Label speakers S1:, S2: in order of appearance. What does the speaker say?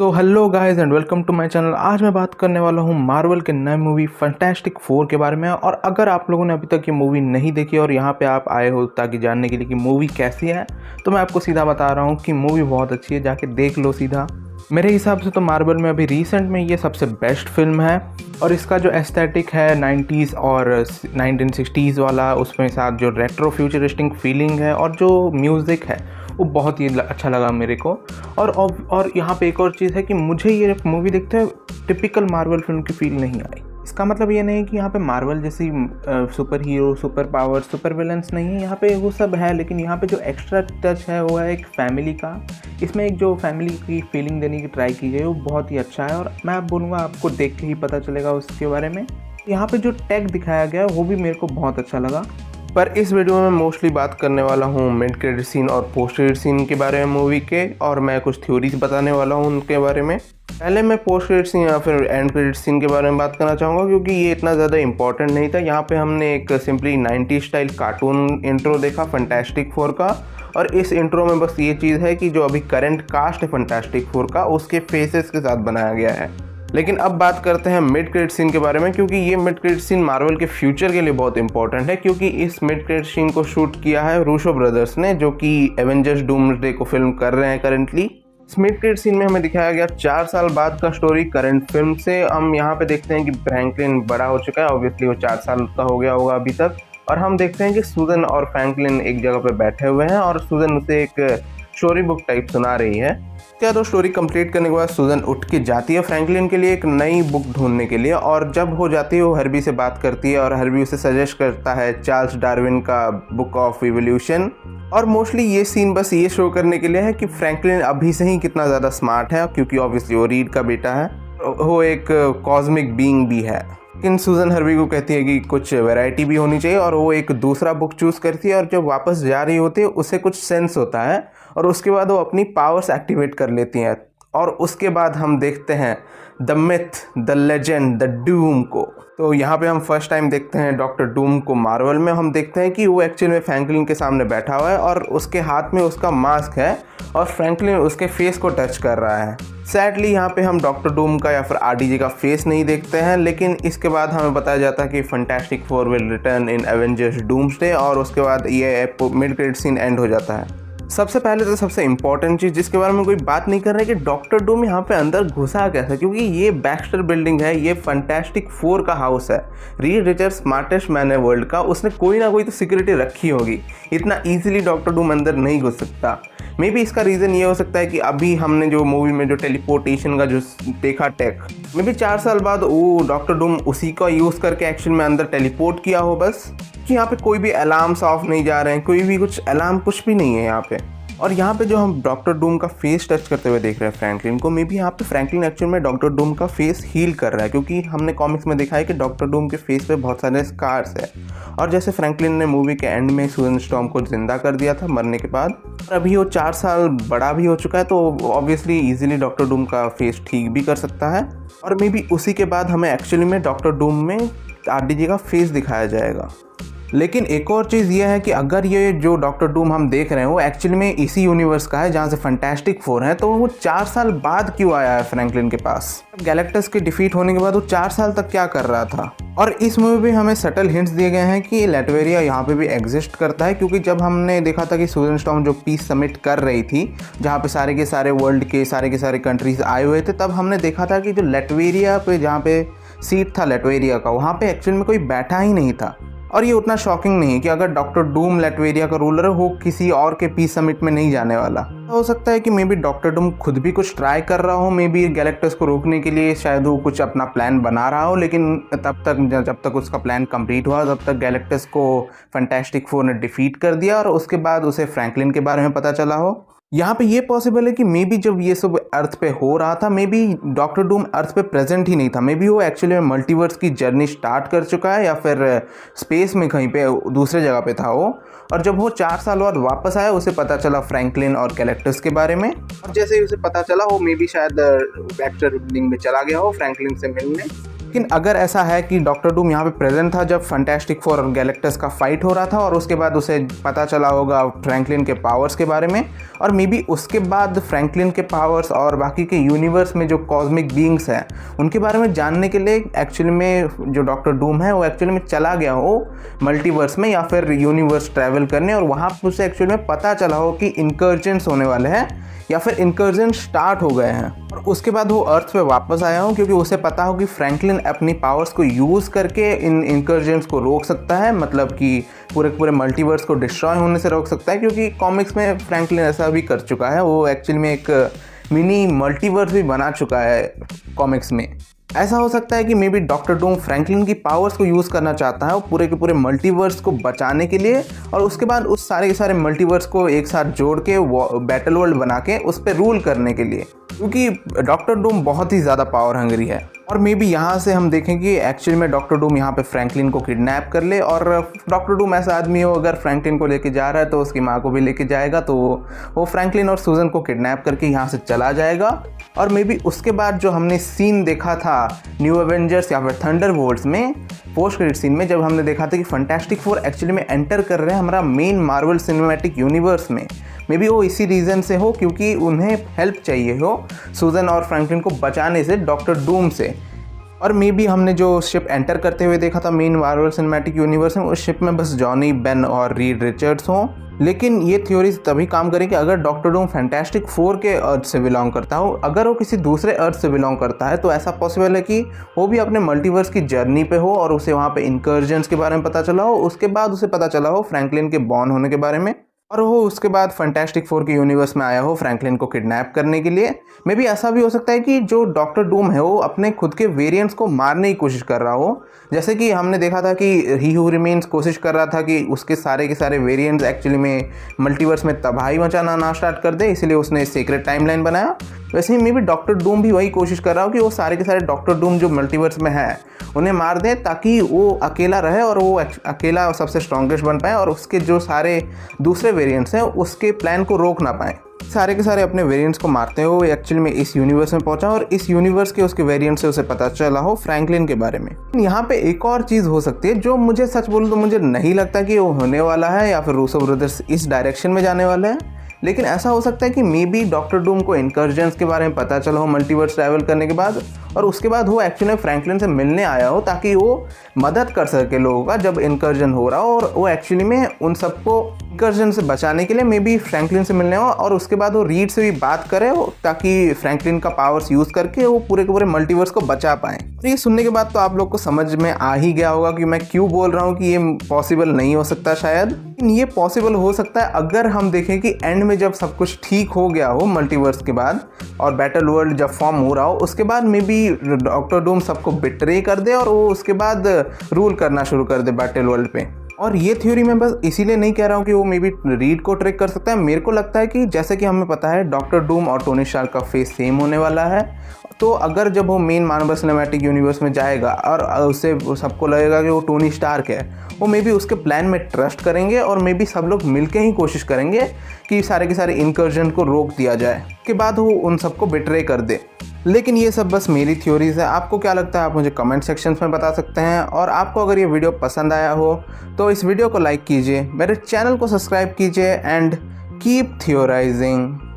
S1: तो hello guys and welcome to my channel. आज मैं बात करने वाला हूँ मार्वल के नए मूवी फैंटास्टिक फोर के बारे में। और अगर आप लोगों ने अभी तक ये मूवी नहीं देखी और यहाँ पे आप आए हो ताकि जानने के लिए कि मूवी कैसी है, तो मैं आपको सीधा बता रहा हूँ कि मूवी बहुत अच्छी है, जाके देख लो सीधा। मेरे हिसाब से तो मार्वल में अभी रिसेंट में ये सबसे बेस्ट फिल्म है। और इसका जो एस्थेटिक है 90s और 1960s वाला, उसमें साथ जो रेट्रो फ्यूचरिस्टिक फीलिंग है और जो म्यूज़िक है वो बहुत ही अच्छा लगा मेरे को। और यहाँ पे एक और चीज़ है कि मुझे ये मूवी देखते हुए टिपिकल मार्वल फिल्म की फील नहीं आई। इसका मतलब ये नहीं कि यहाँ पे मार्वल जैसी super hero, super power, super villains नहीं है, यहाँ पे वो सब है, लेकिन यहाँ पे जो एक्स्ट्रा टच है वो है एक फैमिली का। इसमें एक जो फैमिली की फीलिंग देने की ट्राई की गई वो बहुत ही अच्छा है। और मैं बोलूँगा आपको देख के ही पता चलेगा उसके बारे में। यहाँ पे जो टैग दिखाया गया है वो भी मेरे को बहुत अच्छा लगा। पर इस वीडियो में मोस्टली बात करने वाला हूँ मिड क्रेडिट सीन और पोस्ट क्रेडिट सीन के बारे में मूवी के, और मैं कुछ थ्योरीज बताने वाला हूँ उनके बारे में। पहले मैं पोस्ट क्रेडिट सीन या फिर एंड क्रेडिट सीन के बारे में बात करना चाहूँगा, क्योंकि ये इतना ज़्यादा इंपॉर्टेंट नहीं था। यहाँ पे हमने एक सिंपली 90 स्टाइल कार्टून इंट्रो देखा फैंटास्टिक फोर का। और इस इंट्रो में बस ये चीज़ है कि जो अभी करंट कास्ट है फैंटास्टिक फोर का, उसके फेसेस के साथ बनाया गया है। लेकिन अब बात करते हैं मिड क्रेडिट सीन के बारे में, क्योंकि ये मिड क्रेडिट सीन मार्वल के फ्यूचर के लिए बहुत इंपॉर्टेंट है। क्योंकि इस मिड क्रेडिट सीन को शूट किया है रूसो ब्रदर्स ने, जो कि एवेंजर्स डूम्सडे को फिल्म कर रहे हैं करंटली। इस मिड क्रेडिट सीन में हमें दिखाया गया 4 साल बाद का स्टोरी करंट फिल्म से। हम यहाँ पे देखते हैं कि फ्रैंकलिन बड़ा हो चुका है, ऑब्वियसली वो 4 साल का हो गया होगा अभी तक। और हम देखते हैं कि सूजन और फ्रैंकलिन एक जगह पे बैठे हुए हैं और सूजन उसे एक स्टोरी बुक टाइप सुना रही है। क्या तो स्टोरी कंप्लीट करने के बाद सूजन उठ के जाती है फ्रैंकलिन के लिए एक नई बुक ढूंढने के लिए। और जब हो जाती है वो हर्बी से बात करती है और हर्बी उसे सजेस्ट करता है चार्ल्स डार्विन का बुक ऑफ इवोल्यूशन। और मोस्टली ये सीन बस ये शो करने के लिए है कि फ्रैंकलिन अभी से ही कितना ज़्यादा स्मार्ट है, क्योंकि ऑब्वियसली वो रीड का बेटा है, वो एक कॉस्मिक बीइंग भी है। लेकिन सूजन हर्बी को कहती है कि कुछ वैरायटी भी होनी चाहिए, और वो एक दूसरा बुक चूज़ करती है। और जब वापस जा रही होती है उसे कुछ सेंस होता है, और उसके बाद वो अपनी पावर्स एक्टिवेट कर लेती हैं। और उसके बाद हम देखते हैं the myth, the legend, the doom को। तो यहाँ पे हम फर्स्ट टाइम देखते हैं डॉक्टर डूम को मार्वल में। हम देखते हैं कि वो एक्चुअल में फ्रैंकलिन के सामने बैठा हुआ है और उसके हाथ में उसका मास्क है, और फ्रैंकलिन उसके फेस को टच कर रहा है। सैडली यहाँ पे हम डॉक्टर डूम का या फिर आरडीजे का फेस नहीं देखते हैं, लेकिन इसके बाद हमें बताया जाता है कि fantastic four will return in Avengers doomsday. और उसके बाद ये मिड क्रेडिट सीन एंड हो जाता है। सबसे पहले तो सबसे इंपॉर्टेंट चीज़ जिसके बारे में कोई बात नहीं कर रहा है कि डॉक्टर डूम यहाँ पे अंदर घुसा कैसे, क्योंकि ये बैक्स्टर बिल्डिंग है, ये फैंटास्टिक फोर का हाउस है। रीड रिचर्ड स्मार्टेस्ट मैन है वर्ल्ड का, उसने कोई ना कोई तो सिक्योरिटी रखी होगी। इतना ईजिली डॉक्टर डूम अंदर नहीं घुस सकता। मे बी इसका रीज़न ये हो सकता है कि अभी हमने जो मूवी में जो टेलीपोर्टेशन का जो देखा टेक, मे बी 4 साल बाद वो डॉक्टर डूम उसी का यूज़ करके एक्शन में अंदर टेलीपोर्ट किया हो बस। कि यहाँ पे कोई भी अलार्म्स ऑफ नहीं जा रहे हैं, कोई भी कुछ अलार्म कुछ भी नहीं है यहाँ पे। और यहाँ पे जो हम डॉक्टर डूम का फेस टच करते हुए देख रहे हैं फ्रैंकलिन को, मे बी यहाँ पे फ्रैंकलिन एक्चुअल में डॉक्टर डूम का फेस हील कर रहा है, क्योंकि हमने कॉमिक्स में देखा है कि डॉक्टर डूम के फेस पे बहुत सारे स्कार्स है। और जैसे फ्रैंकलिन ने मूवी के एंड में सुजन स्टॉर्म को जिंदा कर दिया था मरने के बाद, और अभी वो 4 साल बड़ा भी हो चुका है, तो ऑब्वियसली ईजिली डॉक्टर डूम का फेस ठीक भी कर सकता है। और मे बी उसी के बाद हमें एक्चुअली में डॉक्टर डूम में आरडीजे का फेस दिखाया जाएगा। लेकिन एक और चीज़ ये है कि अगर ये जो डॉक्टर डूम हम देख रहे हैं वो एक्चुअली में इसी यूनिवर्स का है जहाँ से फैंटास्टिक फोर है, तो वो 4 साल बाद क्यों आया है फ्रैंकलिन के पास? गैलेक्टस के डिफीट होने के बाद वो 4 साल तक क्या कर रहा था? और इस मूवी में हमें सटल हिंट्स दिए गए हैं कि लेटवेरिया यहाँ पे भी एग्जिस्ट करता है, क्योंकि जब हमने देखा था कि सुजन स्टॉर्म जो पीस समिट कर रही थी, जहाँ पे सारे के सारे वर्ल्ड के सारे कंट्रीज आए हुए थे, तब हमने देखा था कि जो लेटवेरिया पे जहाँ पे सीट था लेटवेरिया का, वहाँ पे एक्चुअल में कोई बैठा ही नहीं था। और ये उतना शॉकिंग नहीं है कि अगर डॉक्टर डूम लेटवेरिया का रूलर हो किसी और के पीस समिट में नहीं जाने वाला। हो सकता है कि मे बी डॉक्टर डूम खुद भी कुछ ट्राई कर रहा हो, मे बी गैलेक्टस को रोकने के लिए शायद वो कुछ अपना प्लान बना रहा हो, लेकिन जब तक उसका प्लान कंप्लीट हुआ तब तक गैलेक्टस को फैंटास्टिक फोर ने डिफीट कर दिया, और उसके बाद उसे फ्रैंकलिन के बारे में पता चला हो। यहाँ पे ये पॉसिबल है कि मे बी जब ये सब अर्थ पे हो रहा था, मे बी डॉक्टर डूम अर्थ पे प्रेजेंट ही नहीं था। मे बी वो एक्चुअली में मल्टीवर्स की जर्नी स्टार्ट कर चुका है, या फिर स्पेस में कहीं पे दूसरे जगह पे था वो। और जब वो 4 साल बाद वापस आया, उसे पता चला फ्रैंकलिन और गैलेक्टस के बारे में। और जैसे ही उसे पता चला वो मे बी शायद बैक्स्टर बिल्डिंग में चला गया हो फ्रैंकलिन से मिलने। लेकिन अगर ऐसा है कि डॉक्टर डूम यहाँ पे प्रेजेंट था जब फैंटास्टिक फोर और गैलेक्टस का फाइट हो रहा था और उसके बाद उसे पता चला होगा फ्रैंकलिन के पावर्स के बारे में, और मे बी उसके बाद फ्रैंकलिन के पावर्स और बाकी के यूनिवर्स में जो कॉस्मिक बीइंग्स हैं उनके बारे में जानने के लिए एक्चुअली में जो डॉक्टर डूम है वो एक्चुअली में चला गया हो मल्टीवर्स में या फिर यूनिवर्स ट्रैवल करने, और वहाँ पर उसे एक्चुअली में पता चला हो कि इनकर्जन्स होने वाले हैं या फिर इनकर्जन स्टार्ट हो गए हैं, और उसके बाद वो अर्थ पे वापस आया हो क्योंकि उसे पता हो कि फ्रैंकलिन अपनी पावर्स को यूज़ करके इन इनकर्जन्स को रोक सकता है, मतलब कि पूरे मल्टीवर्स को डिस्ट्रॉय होने से रोक सकता है, क्योंकि कॉमिक्स में फ्रैंकलिन ऐसा भी कर चुका है। वो एक्चुअली में एक मिनी मल्टीवर्स भी बना चुका है कॉमिक्स में। ऐसा हो सकता है कि may be doctor Doom Franklin की पावर्स को यूज़ करना चाहता है पूरे के पूरे मल्टीवर्स को बचाने के लिए, और उसके बाद उस सारे के सारे मल्टीवर्स को एक साथ जोड़ के बैटल वर्ल्ड बना के उस पर रूल करने के लिए, क्योंकि डॉक्टर डूम बहुत ही ज़्यादा पावर हंगरी है। और मे बी यहाँ से हम देखें कि एक्चुअली में डॉक्टर डूम यहाँ पे फ्रैंकलिन को किडनैप कर ले, और डॉक्टर डूम ऐसा आदमी हो अगर फ्रैंकलिन को लेके जा रहा है तो उसकी माँ को भी लेके जाएगा, तो वो फ्रैंकलिन और सूजन को किडनैप करके यहाँ से चला जाएगा। और मे बी उसके बाद जो हमने सीन देखा था न्यू एवेंजर्स या फिर थंडरबोल्ट्स में पोस्ट क्रेडिट सीन में, जब हमने देखा था कि फैंटास्टिक फोर एक्चुअली में एंटर कर रहे हैं हमारा मेन मार्वल सिनेमैटिक यूनिवर्स में, मे बी वो इसी रीज़न से हो क्योंकि उन्हें हेल्प चाहिए हो सूजन और फ्रैंकलिन को बचाने से डॉक्टर डूम से। और मे बी हमने जो शिप एंटर करते हुए देखा था मेन मार्वल सिनेमैटिक यूनिवर्स में, उस शिप में बस जॉनी, बेन और रीड रिचर्ड्स हों। लेकिन ये थ्योरीज तभी काम करेगी अगर डॉक्टर डूम फैंटास्टिक फोर के अर्थ से बिलोंग करता हो। अगर वो किसी दूसरे अर्थ से बिलोंग करता है तो ऐसा पॉसिबल है कि वो भी अपने मल्टीवर्स की जर्नी पे हो और उसे वहाँ पे इनकर्जन्स के बारे में पता चला हो, उसके बाद उसे पता चला हो फ्रैंकलिन के बॉर्न होने के बारे में, और वो उसके बाद फैंटास्टिक फोर के यूनिवर्स में आया हो फ्रैंकलिन को किडनैप करने के लिए। मे बी ऐसा भी हो सकता है कि जो डॉक्टर डूम है वो अपने खुद के वेरिएंट्स को मारने की कोशिश कर रहा हो, जैसे कि हमने देखा था कि ही हू रिमेन्स कोशिश कर रहा था कि उसके सारे के सारे वेरिएंट्स एक्चुअली में मल्टीवर्स में तबाही मचाना ना स्टार्ट कर दे, इसलिए उसने सीक्रेट टाइमलाइन बनाया। वैसे ही मे बी डॉक्टर डूम भी वही कोशिश कर रहा हो कि वो सारे के सारे डॉक्टर डूम जो मल्टीवर्स में है उन्हें मार दे ताकि वो अकेला रहे और वो अकेला सबसे स्ट्रॉन्गेस्ट बन पाए और उसके जो सारे दूसरे वेरिएंट्स हैं उसके प्लान को रोक ना पाए। सारे के सारे अपने वेरिएंट्स को मारते हुए एक्चुअली में इस यूनिवर्स में पहुंचा और इस यूनिवर्स के उसके वेरिएंट से उसे पता चला हो फ्रैंकलिन के बारे में। यहाँ पे एक और चीज़ हो सकती है जो मुझे सच बोलूं तो मुझे नहीं लगता कि वो होने वाला है या फिर रूसो ब्रदर्स इस डायरेक्शन में जाने वाले हैं, लेकिन ऐसा हो सकता है कि मे बी डॉक्टर डूम को इनकर्जन्स के बारे में पता चला हो मल्टीवर्स ट्रैवल करने के बाद, और उसके बाद वो एक्चुअली फ्रैंकलिन से मिलने आया हो ताकि वो मदद कर सके लोगों का जब इनकर्जन हो रहा हो, और वो एक्चुअली में उन सबको इनकर्जन से बचाने के लिए मे बी फ्रैंकलिन से मिलने हो, और उसके बाद वो रीड से भी बात करे ताकि फ्रैंकलिन का पावर्स यूज़ करके वो पूरे के पूरे मल्टीवर्स को बचा पाएँ। ये सुनने के बाद तो आप लोग को समझ में आ ही गया होगा कि मैं क्यों बोल रहा हूँ कि ये पॉसिबल नहीं हो सकता शायद, लेकिन ये पॉसिबल हो सकता है अगर हम देखें कि एंड में जब सब कुछ ठीक हो गया हो मल्टीवर्स के बाद और बैटल वर्ल्ड जब फॉर्म हो रहा हो, उसके बाद मे बी डॉक्टर डूम सबको बिट्रे कर दे और वो उसके बाद रूल करना शुरू कर दे बैटल वर्ल्ड पे। और ये थ्योरी मैं बस इसीलिए नहीं कह रहा हूँ कि वो मे बी रीड को ट्रिक कर सकता है। मेरे को लगता है कि जैसे कि हमें पता है डॉक्टर डूम और टोनी स्टार्क का फेस सेम होने वाला है, तो अगर जब वो मेन मार्वल सिनेमैटिक यूनिवर्स में जाएगा और उससे सबको लगेगा कि वो टोनी स्टार्क है, वो मे बी उसके प्लान में ट्रस्ट करेंगे और मे बी सब लोग मिलके ही कोशिश करेंगे कि सारे के सारे इनकर्जन को रोक दिया जाए, के बाद वो उन सबको बिट्रे कर दे। लेकिन ये सब बस मेरी थ्योरीज है, आपको क्या लगता है आप मुझे कमेंट सेक्शंस में बता सकते हैं। और आपको अगर ये वीडियो पसंद आया हो तो इस वीडियो को लाइक कीजिए, मेरे चैनल को सब्सक्राइब कीजिए एंड कीप थियोराइजिंग।